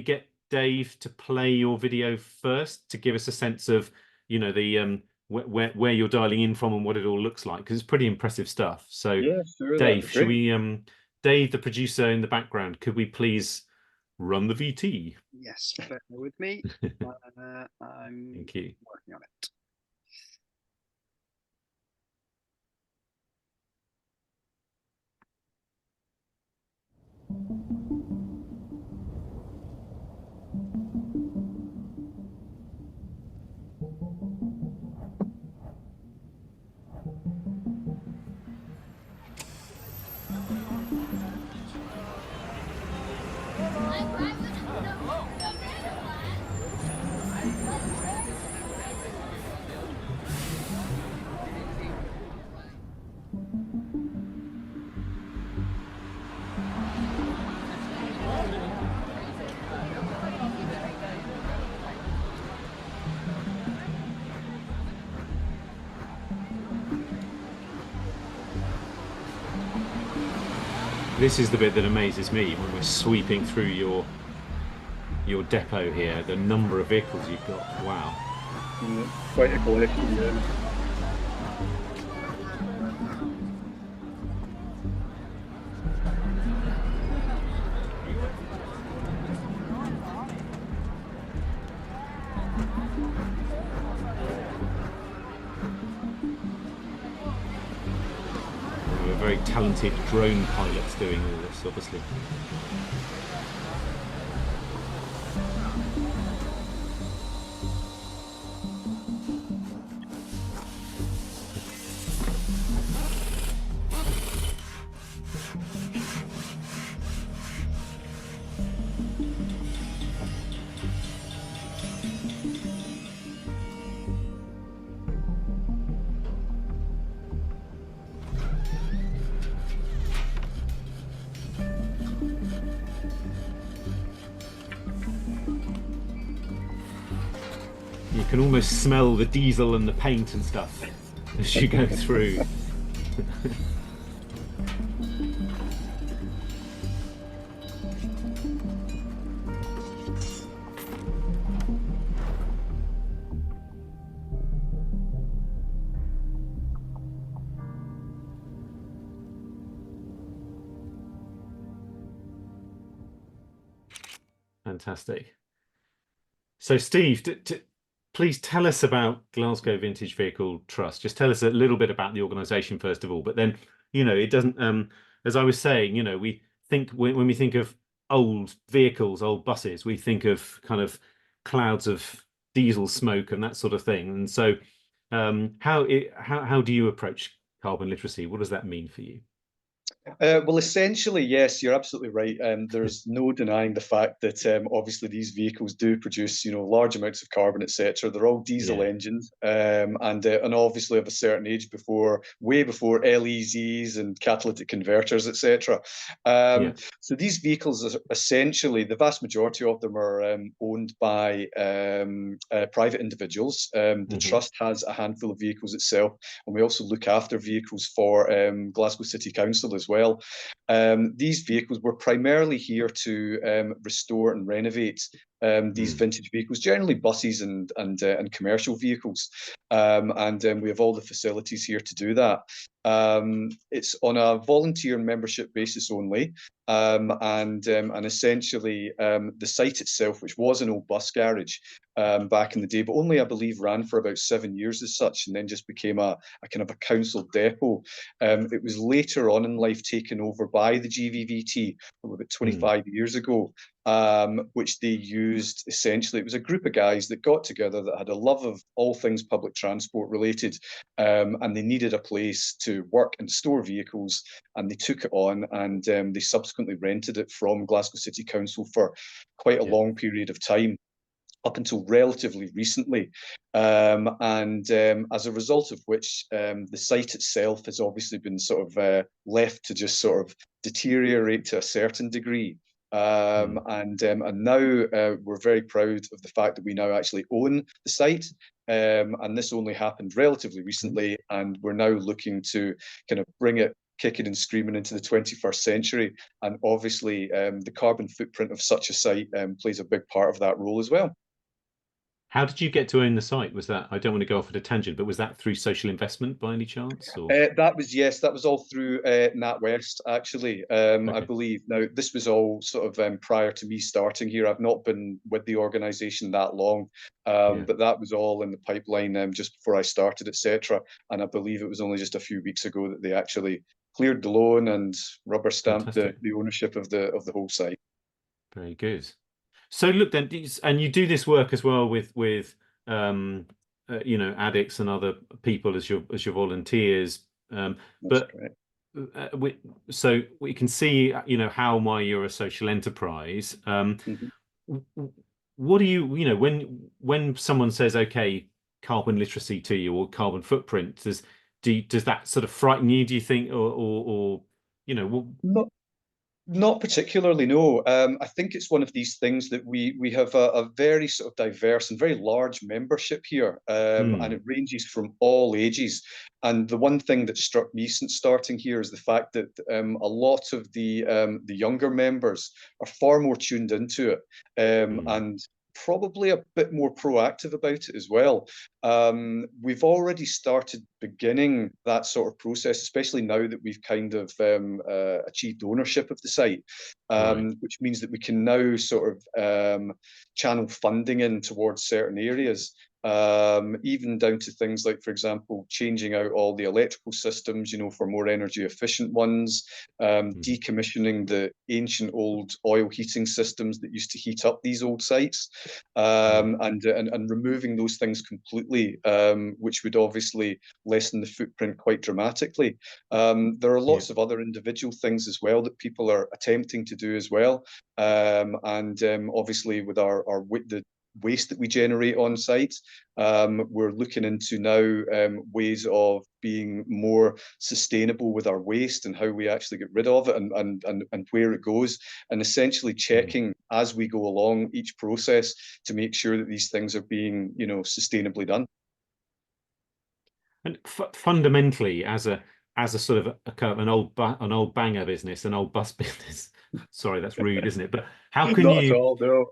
get Dave to play your video first to give us a sense of the where you're dialing in from and what it all looks like, because it's pretty impressive stuff. So sure, Dave, should we Dave, the producer in the background, could we please run the VT? Yes, bear with me. I'm Thank you. working on it. This is the bit that amazes me when we're sweeping through your depot here, the number of vehicles you've got. Wow. Quite a collection, yeah. We're very talented drone pilots doing all this, obviously. You can almost smell the diesel and the paint and stuff as you go through. Fantastic. So, Steve, please tell us about Glasgow Vintage Vehicle Trust. Just tell us a little bit about the organisation first of all. But then, it doesn't. As I was saying, we think when we think of old vehicles, old buses, we think of kind of clouds of diesel smoke and that sort of thing. And so, how do you approach carbon literacy? What does that mean for you? Well, essentially, yes, you're absolutely right. There's no denying the fact that obviously these vehicles do produce, large amounts of carbon, etc. They're all diesel engines, and obviously of a certain age way before LEZs and catalytic converters, etc. So these vehicles are essentially, the vast majority of them are owned by private individuals. The trust has a handful of vehicles itself, and we also look after vehicles for Glasgow City Council as well. These vehicles were primarily here to restore and renovate these vintage vehicles, generally buses and commercial vehicles, and we have all the facilities here to do that. It's on a volunteer membership basis only, and essentially the site itself, which was an old bus garage back in the day, but only I believe ran for about 7 years as such, and then just became a kind of a council depot. It was later on in life taken over by the GVVT about 25 years ago, which they used essentially. It was a group of guys that got together that had a love of all things public transport related, and they needed a place to work and store vehicles, and they took it on, and they subsequently rented it from Glasgow City Council for quite a long period of time, up until relatively recently, and as a result of which the site itself has obviously been sort of left to just sort of deteriorate to a certain degree. And now we're very proud of the fact that we now actually own the site, and this only happened relatively recently, and we're now looking to kind of bring it kicking and screaming into the 21st century, and obviously the carbon footprint of such a site plays a big part of that role as well. How did you get to own the site? Was that, I don't want to go off at a tangent, but was that through social investment by any chance? Or? That was all through NatWest, actually, I believe. Now, this was all sort of prior to me starting here. I've not been with the organisation that long, but that was all in the pipeline just before I started, etc. And I believe it was only just a few weeks ago that they actually cleared the loan and rubber stamped the ownership of the whole site. Very good. So look then, and you do this work as well with addicts and other people as your volunteers. So we can see why you're a social enterprise. What do you when someone says okay, carbon literacy to you or carbon footprint, does that sort of frighten you? Do you think or Not particularly, no. I think it's one of these things that we have a very sort of diverse and very large membership here, and it ranges from all ages. And the one thing that struck me since starting here is the fact that a lot of the younger members are far more tuned into it, and probably a bit more proactive about it as well. We've already started beginning that sort of process, especially now that we've kind of achieved ownership of the site, which means that we can now sort of channel funding in towards certain areas. Even down to things like, for example, changing out all the electrical systems, for more energy efficient ones, decommissioning the ancient old oil heating systems that used to heat up these old sites, and removing those things completely, which would obviously lessen the footprint quite dramatically. There are lots of other individual things as well that people are attempting to do as well, and obviously with the waste that we generate on site, we're looking into now ways of being more sustainable with our waste and how we actually get rid of it, and where it goes, and essentially checking as we go along each process to make sure that these things are being sustainably done. And fundamentally, as a sort of a kind of an old banger business, an old bus business. Sorry, that's rude, isn't it? But how can Not at all, no.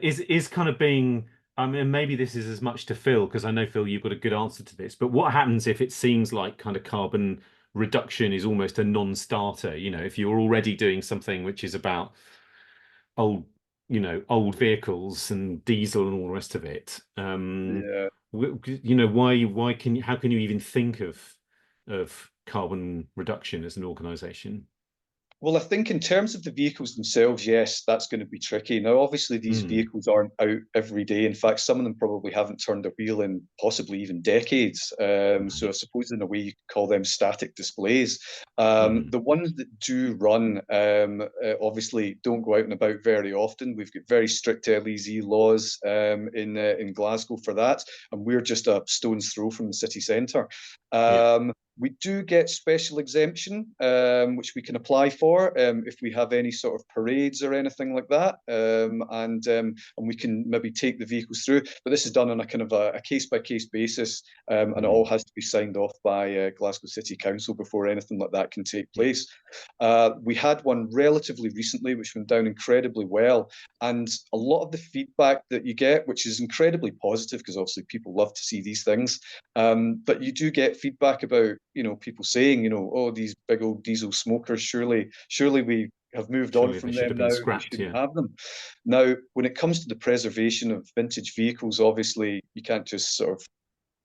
Is kind of being, I mean, maybe this is as much to Phil, because I know, Phil, you've got a good answer to this, but what happens if it seems like kind of carbon reduction is almost a non-starter? If you're already doing something which is about old vehicles and diesel and all the rest of it. Yeah. How can you even think of carbon reduction as an organization? Well, I think in terms of the vehicles themselves, yes, that's going to be tricky. Now, obviously, these vehicles aren't out every day. In fact, some of them probably haven't turned a wheel in possibly even decades. So I suppose in a way you could call them static displays. The ones that do run, obviously don't go out and about very often. We've got very strict LEZ laws in Glasgow for that, and we're just a stone's throw from the city centre. We do get special exemption, which we can apply for if we have any sort of parades or anything like that, and we can maybe take the vehicles through. But this is done on a kind of a case-by-case basis, and it all has to be signed off by Glasgow City Council before anything like that can take place. We had one relatively recently, which went down incredibly well, and a lot of the feedback that you get, which is incredibly positive, because obviously people love to see these things, but you do get feedback about people saying, oh, these big old diesel smokers, surely we have moved on from them now, we shouldn't have them. Now, when it comes to the preservation of vintage vehicles, obviously you can't just sort of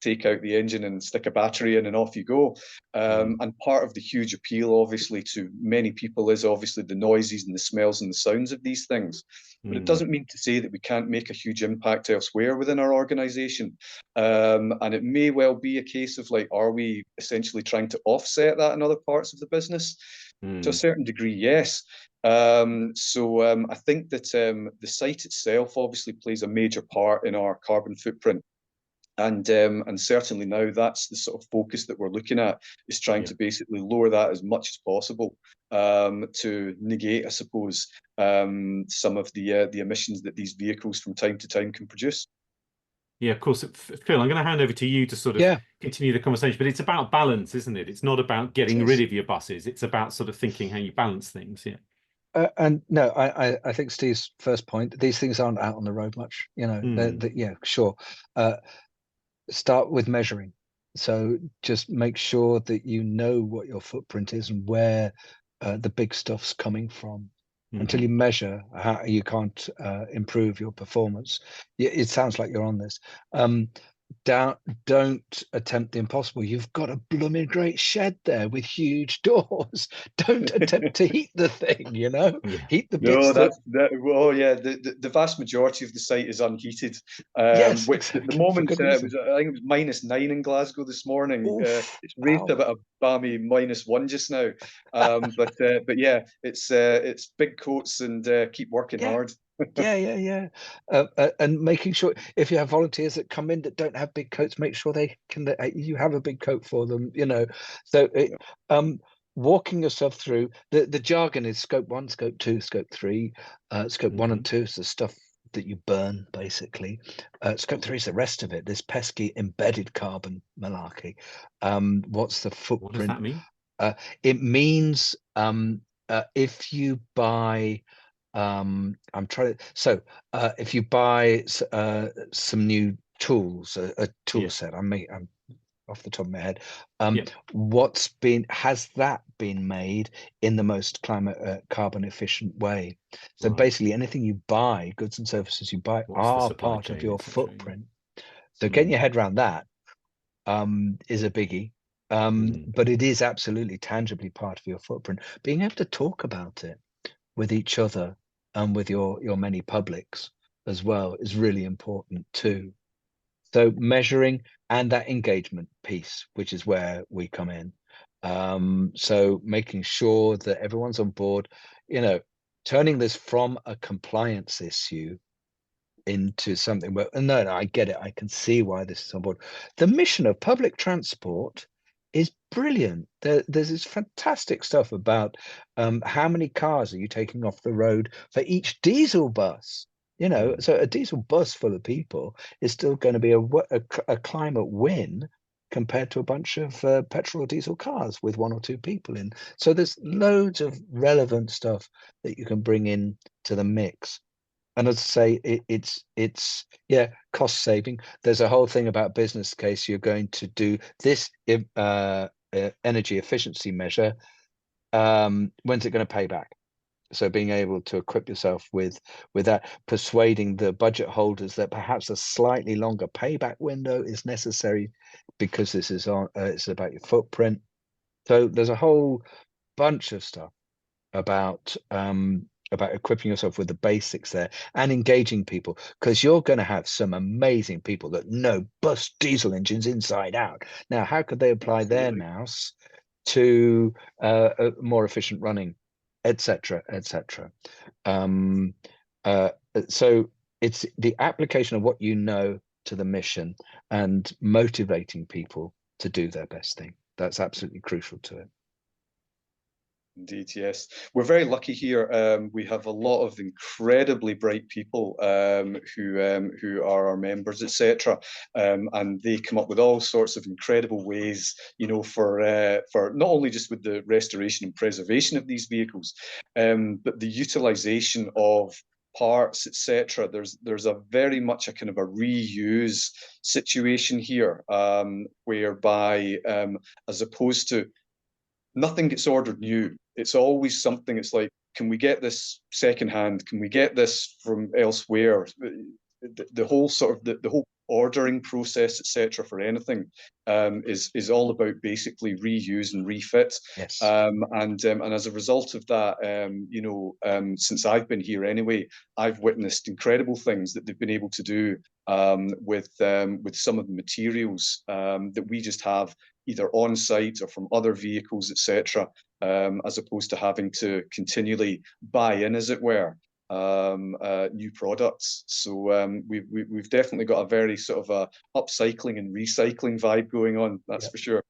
take out the engine and stick a battery in and off you go. And part of the huge appeal, obviously, to many people is obviously the noises and the smells and the sounds of these things. But it doesn't mean to say that we can't make a huge impact elsewhere within our organisation. And it may well be a case of are we essentially trying to offset that in other parts of the business? To a certain degree, yes. So I think that the site itself obviously plays a major part in our carbon footprint. And certainly now that's the sort of focus that we're looking at, is trying to basically lower that as much as possible, to negate, I suppose, some of the emissions that these vehicles from time to time can produce. Yeah, of course. Phil, I'm going to hand over to you to sort of continue the conversation, but it's about balance, isn't it? It's not about getting rid of your buses. It's about sort of thinking how you balance things. Yeah. And no, I think Steve's first point, these things aren't out on the road much, yeah, sure. Start with measuring. So just make sure that you know what your footprint is and where the big stuff's coming from. Until you measure, you can't improve your performance. It sounds like you're on this. Don't attempt the impossible. You've got a blooming great shed there with huge doors. Don't attempt to heat the thing, heat the bits. The vast majority of the site is unheated. Yes, which at the moment, I think it was -9 in Glasgow this morning. It's raised about a balmy -1 just now. But yeah, it's big coats and keep working hard. And making sure if you have volunteers that come in that don't have big coats, make sure you have a big coat for them. So walking yourself through the jargon is scope 1, scope 2, scope 3. Scope 1 and 2 is the stuff that you burn, basically. Scope 3 is the rest of it, this pesky embedded carbon malarkey. What's the footprint? What does that mean? It means if you buy if you buy some new tools, a tool set, I'm off the top of my head, has that been made in the most carbon efficient way? So basically anything you buy, goods and services you buy, are part of your footprint. So getting your head around that is a biggie. But it is absolutely tangibly part of your footprint. Being able to talk about it with each other and with your many publics as well is really important too. So measuring and that engagement piece, which is where we come in. So making sure that everyone's on board, turning this from a compliance issue into something where, no, I get it. I can see why this is on board. The mission of public transport is brilliant. There's this fantastic stuff about how many cars are you taking off the road for each diesel bus. So a diesel bus full of people is still going to be a climate win compared to a bunch of petrol or diesel cars with 1 or 2 people in. So there's loads of relevant stuff that you can bring in to the mix. And as I say, it's cost saving. There's a whole thing about business case. You're going to do this energy efficiency measure. When's it going to pay back? So being able to equip yourself with that, persuading the budget holders that perhaps a slightly longer payback window is necessary because this is it's about your footprint. So there's a whole bunch of stuff about equipping yourself with the basics there and engaging people, because you're going to have some amazing people that know bus diesel engines inside out. Now, how could they apply their nous to a more efficient running, etc., etc. So it's the application of what you know to the mission and motivating people to do their best thing. That's absolutely crucial to it. Indeed, yes. We're very lucky here. We have a lot of incredibly bright people who are our members, etc. And they come up with all sorts of incredible ways, for not only just with the restoration and preservation of these vehicles, but the utilization of parts, etc. There's a very much a kind of a reuse situation here, whereby as opposed to nothing gets ordered new. It's always something. It's like, can we get this secondhand? Can we get this from elsewhere? The whole sort of the whole ordering process, etc., for anything is all about basically reuse and refit. Yes. And as a result of that, since I've been here anyway, I've witnessed incredible things that they've been able to do with some of the materials that we just have either on site or from other vehicles, etc., as opposed to having to continually buy in, as it were, new products. So we've definitely got a very sort of a upcycling and recycling vibe going on. That's for sure.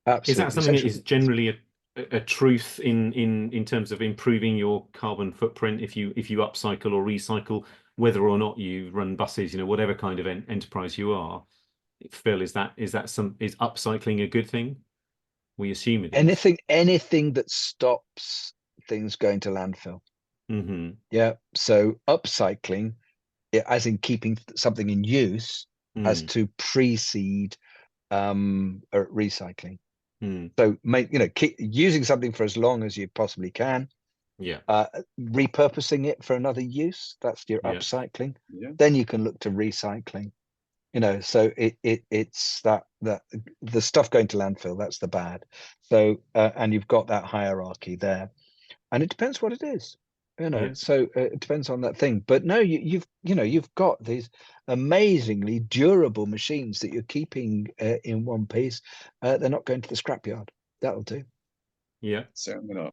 Absolutely. Is that something that is generally a truth in terms of improving your carbon footprint if you upcycle or recycle, whether or not you run buses, whatever kind of enterprise you are? Phil, is upcycling a good thing? We assume it is. Anything that stops things going to landfill. Yeah. So upcycling, as in keeping something in use, has to precede recycling. So keep using something for as long as you possibly can. Yeah. Repurposing it for another use. That's your upcycling. Yeah. Then you can look to recycling. So it's that the stuff going to landfill, that's the bad. So and you've got that hierarchy there, and it depends what it is. So it depends on that thing. But no, you've got these amazingly durable machines that you're keeping in one piece. They're not going to the scrapyard. That'll do. Yeah, certainly not.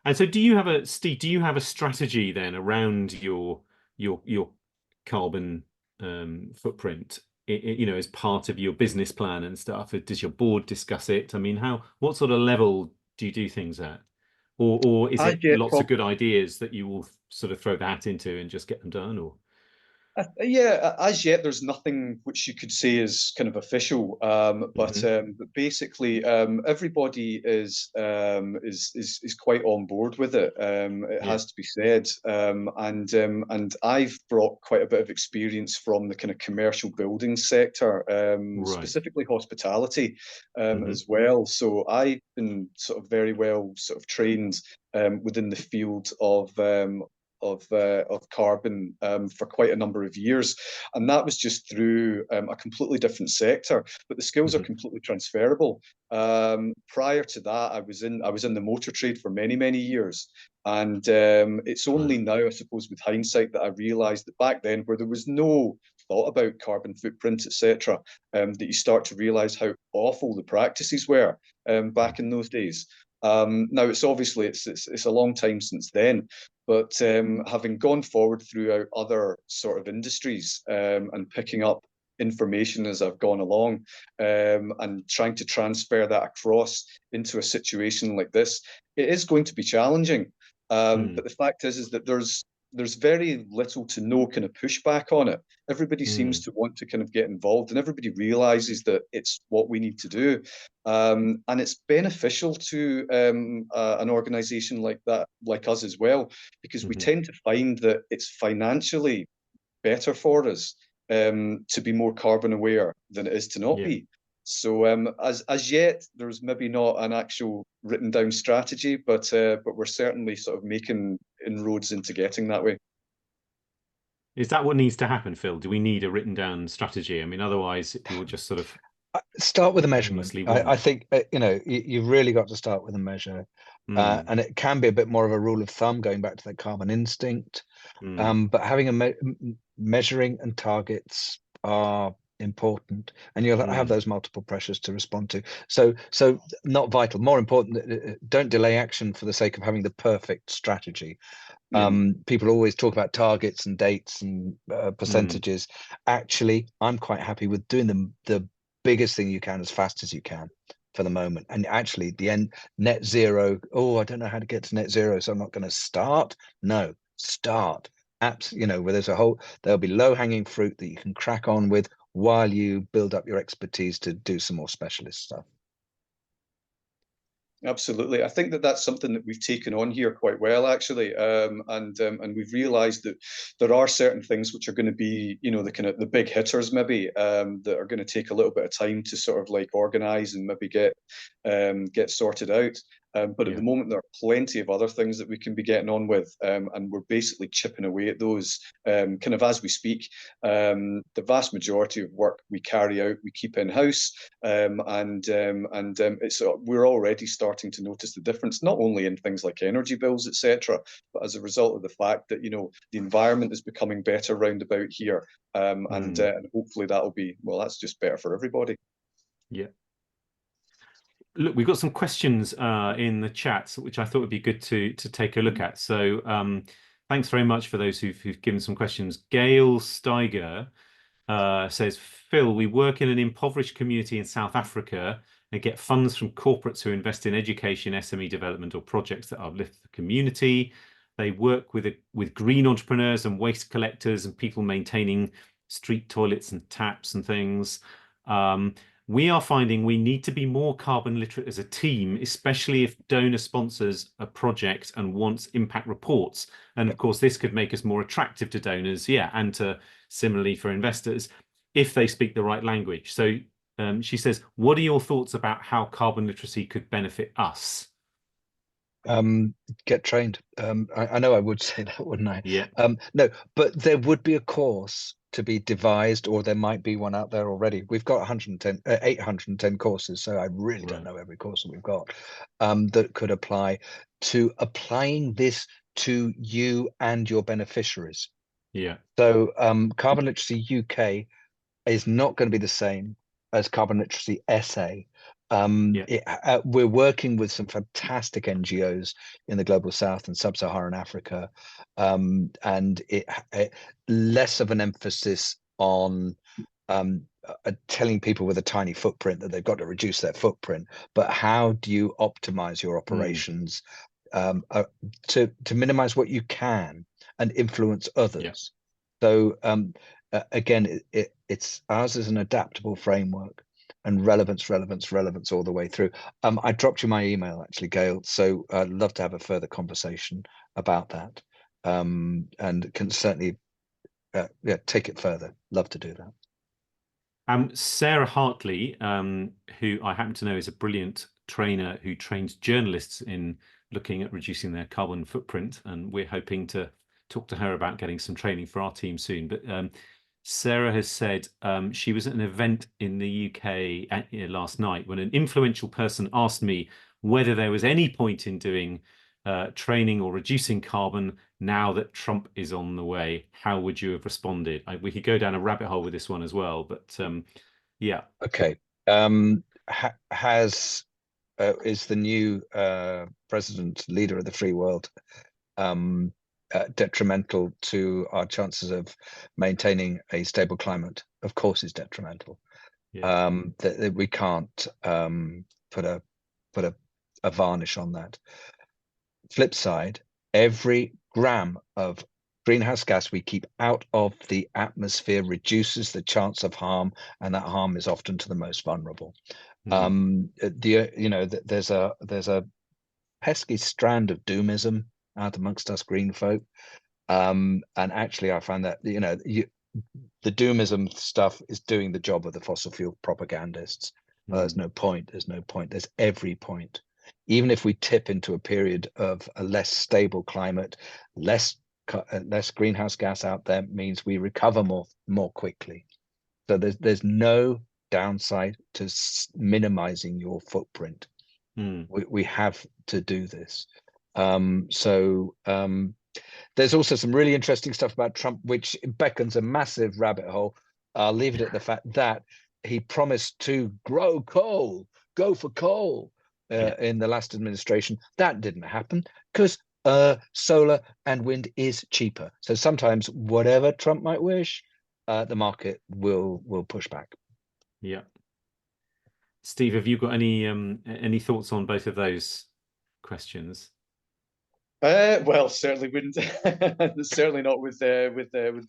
And so, Steve? Do you have a strategy then around your carbon footprint? you know, as part of your business plan and stuff? Does your board discuss it? I mean, what sort of level do you do things at? Or is As it yet, lots of good ideas that you will sort of throw the hat into and just get them done? Or yeah, as yet, there's nothing which you could say is kind of official, but basically, everybody is quite on board with it. It has to be said, and I've brought quite a bit of experience from the kind of commercial building sector, specifically hospitality, as well. So I've been sort of very well sort of trained within the field of carbon for quite a number of years, and that was just through a completely different sector. But the skills are completely transferable. Prior to that, I was in the motor trade for many years, and it's only now, I suppose, with hindsight, that I realised that back then, where there was no thought about carbon footprint, etc., that you start to realise how awful the practices were back in those days. Now it's obviously it's a long time since then, but having gone forward throughout other sort of industries and picking up information as I've gone along and trying to transfer that across into a situation like this, it is going to be challenging. But the fact is that there's very little to no kind of pushback on it. Everybody seems to want to kind of get involved, and everybody realizes that it's what we need to do. And it's beneficial to an organization like that, like us as well, because we tend to find that it's financially better for us to be more carbon aware than it is to not be. So as yet, there's maybe not an actual written down strategy, but we're certainly sort of making inroads into getting that way. is that what needs to happen, Phil? Do we need a written down strategy? I mean, otherwise it will just sort of start with a measurement. I think you know, you've really got to start with a measure, and it can be a bit more of a rule of thumb, going back to that carbon instinct. But having a measuring and targets are important, and you'll have those multiple pressures to respond to. So not vital, more important, don't delay action for the sake of having the perfect strategy. People always talk about targets and dates and percentages. Actually, I'm quite happy with doing the biggest thing you can as fast as you can for the moment. And actually the end, net zero, I don't know how to get to net zero, so I'm not going to start. No, start. You know, where there'll be low-hanging fruit that you can crack on with while you build up your expertise to do some more specialist stuff. Absolutely, I think that's something that we've taken on here quite well, actually, and we've realised that there are certain things which are going to be, you know, the big hitters maybe that are going to take a little bit of time to sort of like organise and maybe get sorted out. But at the moment, there are plenty of other things that we can be getting on with, and we're basically chipping away at those kind of as we speak. The vast majority of work we carry out, we keep in-house, and we're already starting to notice the difference, not only in things like energy bills, etc., but as a result of the fact that, you know, the environment is becoming better round about here, and hopefully that'll be, well, that's just better for everybody. Yeah. Look, we've got some questions in the chat, which I thought would be good to take a look at. So thanks very much for those who've given some questions. Gail Steiger says, Phil, we work in an impoverished community in South Africa and get funds from corporates who invest in education, SME development, or projects that uplift the community. They work with green entrepreneurs and waste collectors and people maintaining street toilets and taps and things. We are finding we need to be more carbon literate as a team, especially if donor sponsors a project and wants impact reports. And of course, this could make us more attractive to donors, and to similarly for investors, if they speak the right language. So she says, what are your thoughts about how carbon literacy could benefit us? Get trained. I know I would say that, wouldn't I? Yeah. No, but there would be a course to be devised, or there might be one out there already. We've got 810 courses, so I really don't know every course that we've got that could apply to applying this to you and your beneficiaries. Yeah. So Carbon Literacy UK is not going to be the same as Carbon Literacy SA. We're working with some fantastic NGOs in the Global South and Sub-Saharan Africa, and it less of an emphasis on telling people with a tiny footprint that they've got to reduce their footprint, but how do you optimize your operations to minimize what you can and influence others? So again, it's ours is an adaptable framework, and relevance all the way through. I dropped you my email actually, Gail, so I'd love to have a further conversation about that, and can certainly take it further. Love to do that. Sarah Hartley, who I happen to know is a brilliant trainer who trains journalists in looking at reducing their carbon footprint, and we're hoping to talk to her about getting some training for our team soon. But Sarah has said she was at an event in the UK last night when an influential person asked me whether there was any point in doing training or reducing carbon now that Trump is on the way. How would you have responded? We could go down a rabbit hole with this one as well, but yeah. Okay. Is the new president, leader of the free world, detrimental to our chances of maintaining a stable climate? Of course it's detrimental. That we can't put a varnish on that. Flip side, every gram of greenhouse gas we keep out of the atmosphere reduces the chance of harm, and that harm is often to the most vulnerable. There's a pesky strand of doomism out amongst us green folk, and actually I find that the doomism stuff is doing the job of the fossil fuel propagandists. There's no point. There's every point. Even if we tip into a period of a less stable climate, less greenhouse gas out there means we recover more quickly. So there's no downside to minimizing your footprint. We have to do this. There's also some really interesting stuff about Trump, which beckons a massive rabbit hole. I'll leave it at the fact that he promised to grow coal, go for coal in the last administration. That didn't happen because solar and wind is cheaper. So sometimes whatever Trump might wish, the market will push back. Yeah. Steve, have you got any thoughts on both of those questions? Well, certainly wouldn't. Certainly not with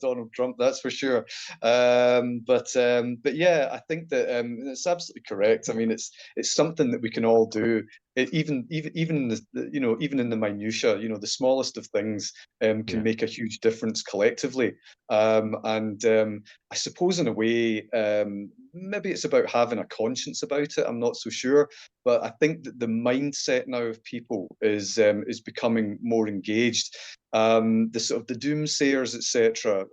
Donald Trump, that's for sure. But yeah, I think that it's absolutely correct. I mean, it's something that we can all do. Even in the minutiae, the smallest of things can make a huge difference collectively. I suppose in a way, maybe it's about having a conscience about it. I'm not so sure, but I think that the mindset now of people is becoming more engaged. The sort of the doomsayers, etc.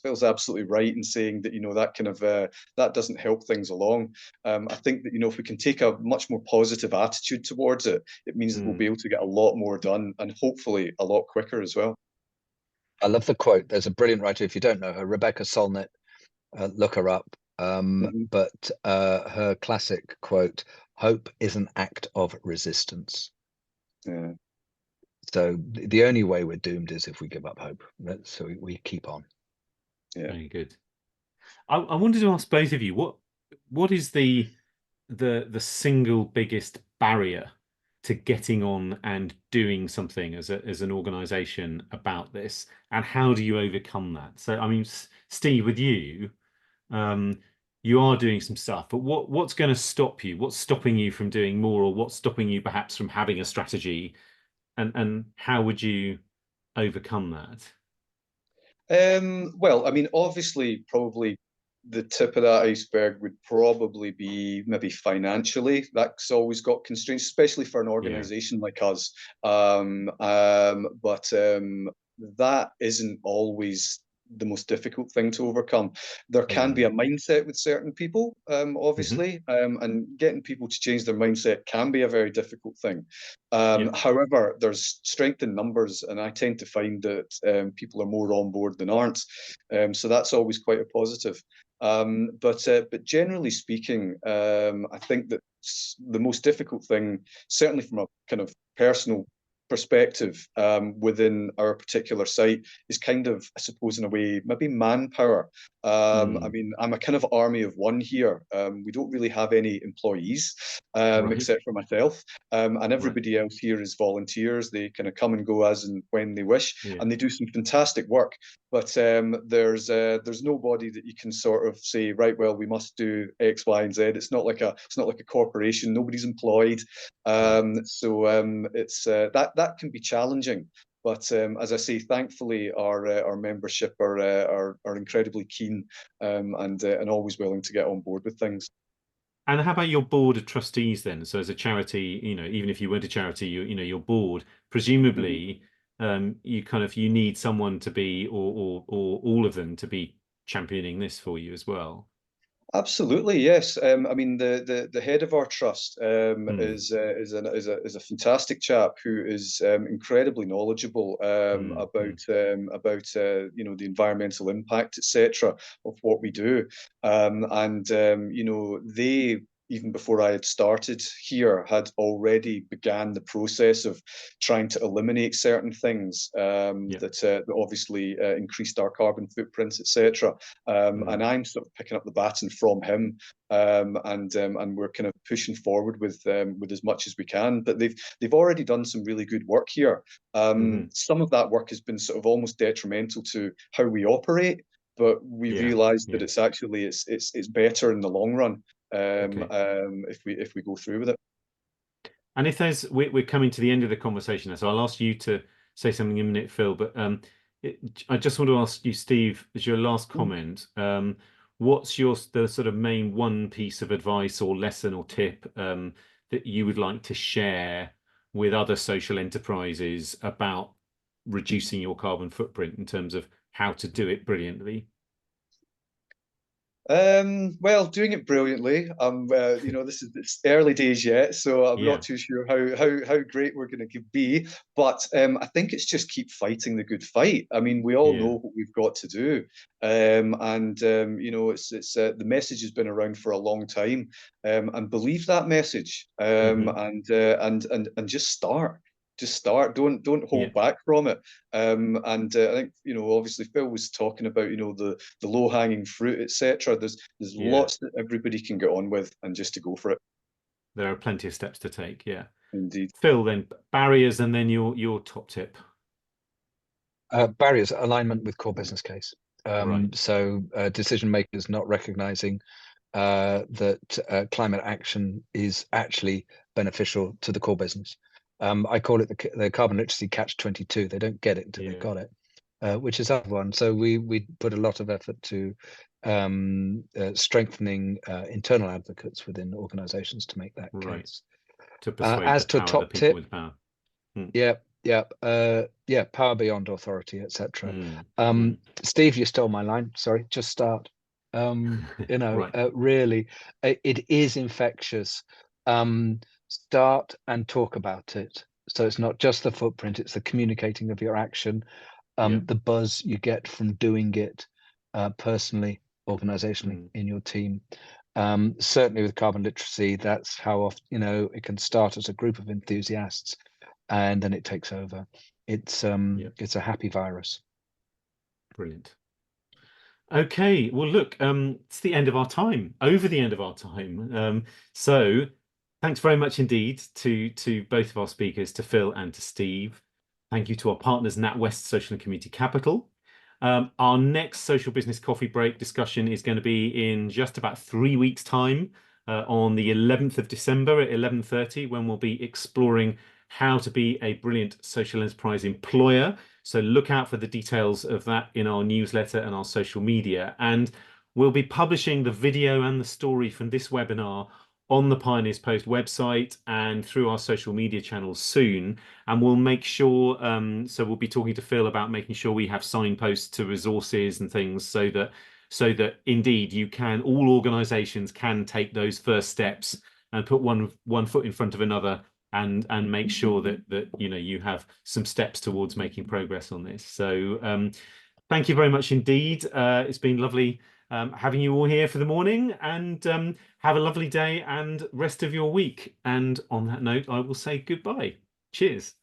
Phil's absolutely right in saying that that kind of that doesn't help things along. I think that if we can take a much more positive attitude towards it, it means that we'll be able to get a lot more done, and hopefully a lot quicker as well. I love the quote. There's a brilliant writer, if you don't know her, Rebecca Solnit. Look her up. But her classic quote: "Hope is an act of resistance." Yeah. So the only way we're doomed is if we give up hope. So we keep on. Yeah. Very good. I wanted to ask both of you, what is the single biggest barrier to getting on and doing something as an organization about this, and how do you overcome that? So I mean, Steve, with you, you are doing some stuff, but what's going to stop you? What's stopping you from doing more, or what's stopping you perhaps from having a strategy? And how would you overcome that? Well, I mean, obviously, probably the tip of that iceberg would probably be maybe financially. That's always got constraints, especially for an organization like us. But that isn't always the most difficult thing to overcome. There can be a mindset with certain people, obviously, and getting people to change their mindset can be a very difficult thing. However, there's strength in numbers, and I tend to find that people are more on board than aren't. So that's always quite a positive. But generally speaking, I think that the most difficult thing, certainly from a kind of personal perspective within our particular site is kind of, I suppose, in a way, maybe manpower. I mean, I'm a kind of army of one here. We don't really have any employees, except for myself, and everybody else here is volunteers. They kind of come and go as and when they wish, and they do some fantastic work. But there's nobody that you can sort of say, right, well, we must do X, Y, and Z. It's not like a corporation. Nobody's employed, so it's that can be challenging. But as I say, thankfully, our membership are incredibly keen and always willing to get on board with things. And how about your board of trustees then? So as a charity, even if you weren't a charity, your board, presumably, you need someone to be, or all of them to be championing this for you as well. Absolutely, yes. I mean, the head of our trust is a fantastic chap who is incredibly knowledgeable about the environmental impact, etc., of what we do, they, even before I had started here, had already began the process of trying to eliminate certain things that obviously increased our carbon footprints, etc. And I'm sort of picking up the baton from him, and we're kind of pushing forward with as much as we can. But they've already done some really good work here. Some of that work has been sort of almost detrimental to how we operate, but we realised that it's actually it's better in the long run. If we go through with it. And if we're coming to the end of the conversation now, so I'll ask you to say something in a minute, Phil, but I just want to ask you, Steve, as your last comment, what's the sort of main one piece of advice or lesson or tip that you would like to share with other social enterprises about reducing your carbon footprint in terms of how to do it brilliantly? Well, doing it brilliantly. It's early days yet, so I'm not too sure how great we're going to be. But I think it's just keep fighting the good fight. I mean, we all know what we've got to do, it's the message has been around for a long time, and believe that message, and just start. Just start. Don't hold back from it. I think obviously Phil was talking about the low hanging fruit, etc. There's lots that everybody can get on with, and just to go for it. There are plenty of steps to take. Yeah, indeed. Phil, then barriers, and then your top tip. Barriers: alignment with core business case. So decision makers not recognizing that climate action is actually beneficial to the core business. I call it the carbon literacy catch-22. They don't get it until they've got it, which is that one. So we put a lot of effort to strengthening internal advocates within organisations to make that case. To persuade as to the top people tip, with power. Power beyond authority, etc. Steve, you stole my line. Sorry, just start. Really, it is infectious. Start and talk about it. So it's not just the footprint, it's the communicating of your action, the buzz you get from doing it personally, organizationally, in your team. Certainly with carbon literacy, that's how often, it can start as a group of enthusiasts and then it takes over. It's a happy virus. Brilliant. Okay, well, look, it's the end of our time, over the end of our time. So thanks very much indeed to both of our speakers, to Phil and to Steve. Thank you to our partners, NatWest Social and Community Capital. Our next social business coffee break discussion is going to be in just about 3 weeks' time, on the 11th of December at 11:30, when we'll be exploring how to be a brilliant social enterprise employer. So look out for the details of that in our newsletter and our social media. And we'll be publishing the video and the story from this webinar on the Pioneers Post website and through our social media channels soon. And we'll make sure, so we'll be talking to Phil about making sure we have signposts to resources and things so that indeed all organizations can take those first steps and put one foot in front of another and make sure that you have some steps towards making progress on this. So thank you very much indeed. It's been lovely having you all here for the morning, and have a lovely day and rest of your week. And on that note, I will say goodbye. Cheers.